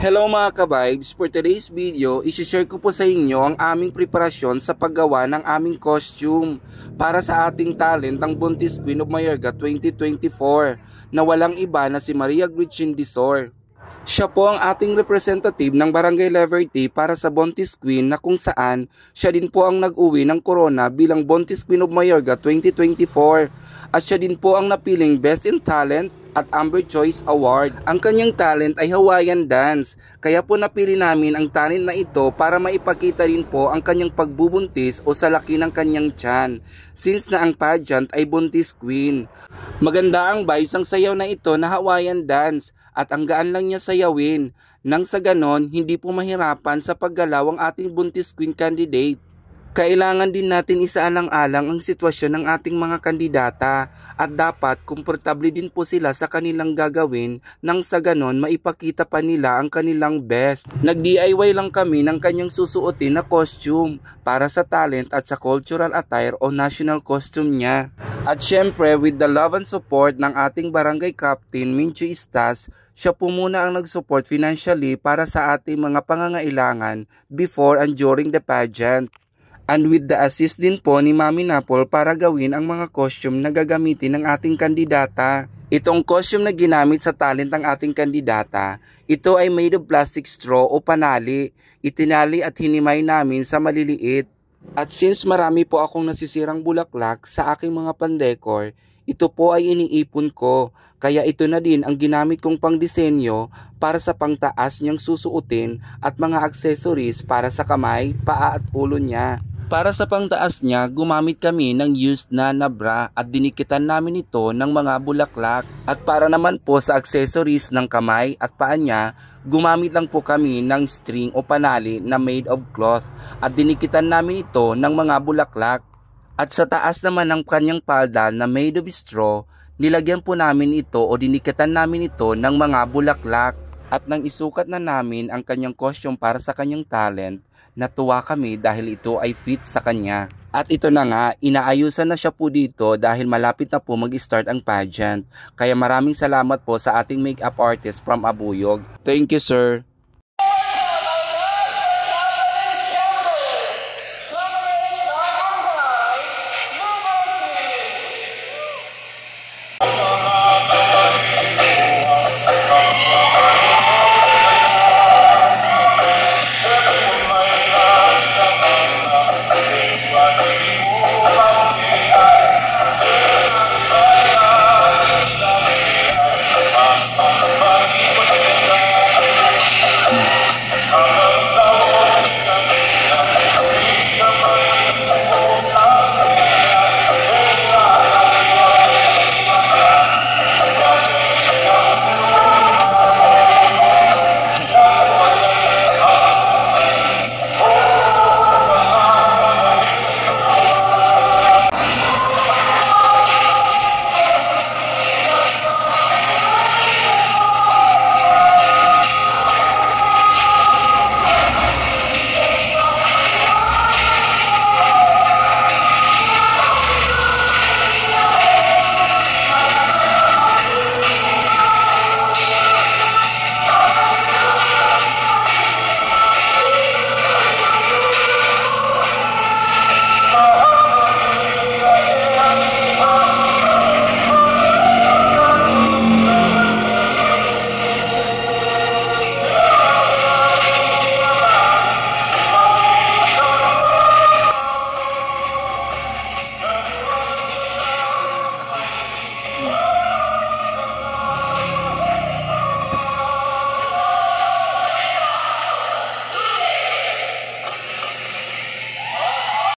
Hello mga ka-vibes, for today's video, isi-share ko po sa inyo ang aming preparasyon sa paggawa ng aming costume para sa ating talent ang Buntis Queen of Mayorga 2024 na walang iba na si Maria Gretchen Dizor. Siya po ang ating representative ng Barangay Leverte para sa Buntis Queen na kung saan siya din po ang nag-uwi ng corona bilang Buntis Queen of Mayorga 2024 at siya din po ang napiling Best in Talent at Amber Choice Award. Ang kanyang talent ay Hawaiian dance, kaya po napili namin ang talent na ito para maipakita rin po ang kanyang pagbubuntis o sa laki ng kanyang tiyan, since na ang pageant ay Buntis Queen. Maganda ang vibes ang sayaw na ito na Hawaiian dance at ang gaan lang niya sayawin, nang sa ganon hindi po mahirapan sa paggalaw ang ating Buntis Queen candidate. Kailangan din natin isaalang-alang ang sitwasyon ng ating mga kandidata at dapat komportable din po sila sa kanilang gagawin nang sa ganon maipakita pa nila ang kanilang best. Nag-DIY lang kami ng kanyang susuotin na costume para sa talent at sa cultural attire o national costume niya. At syempre with the love and support ng ating barangay captain Mincho Istas, siya po muna ang nag-support financially para sa ating mga pangangailangan before and during the pageant. And with the assist din po ni Mami Napol para gawin ang mga costume na gagamitin ng ating kandidata. Itong costume na ginamit sa talent ng ating kandidata, ito ay made of plastic straw o panali. Itinali at hinimay namin sa maliliit. At since marami po akong nasisirang bulaklak sa aking mga pandekor, ito po ay iniipon ko. Kaya ito na din ang ginamit kong pangdisenyo para sa pangtaas niyang susuotin at mga accessories para sa kamay, paa at ulo niya. Para sa pangtaas niya, gumamit kami ng used na bra at dinikitan namin ito ng mga bulaklak. At para naman po sa accessories ng kamay at paa niya, gumamit lang po kami ng string o panali na made of cloth at dinikitan namin ito ng mga bulaklak. At sa taas naman ng kanyang palda na made of straw, nilagyan po namin ito o dinikatan namin ito ng mga bulaklak. At nang isukat na namin ang kanyang costume para sa kanyang talent, natuwa kami dahil ito ay fit sa kanya. At ito na nga, inaayusan na siya po dito dahil malapit na po mag-start ang pageant. Kaya maraming salamat po sa ating makeup artist from Abuyog. Thank you, sir.